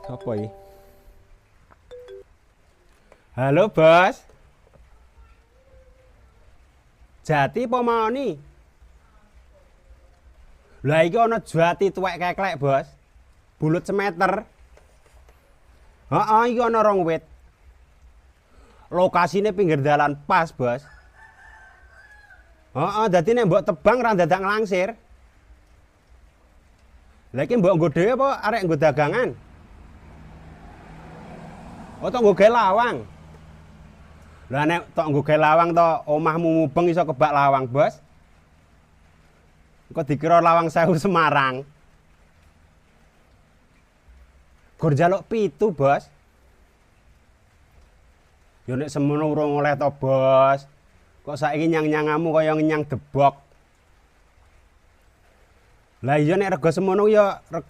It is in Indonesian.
Apa iki? Halo, Bos. Jati apa mau ni? Lah iki ana jati tuwek keklek, Bos. Bulut semeter. Heeh, iki ana rong wit. Lokasine pinggir dalan pas, Bos. Heeh, dadi nek mbok tebang ra dadak nglangsir. Lah iki mbok nggo dhewe apa arek nggo dagangan? Oh, tok nggo gawe lawang. Lah nek tok nggo gawe lawang to omahmu mubeng iso kebak lawang, Bos. Kok dikira lawang sewu Semarang. Gur njaluk 7, Bos. Yo nek semono urung oleh to, Bos. Kok saiki nyang-nyangamu kaya nyang debok. Lah iya nek rega semono ya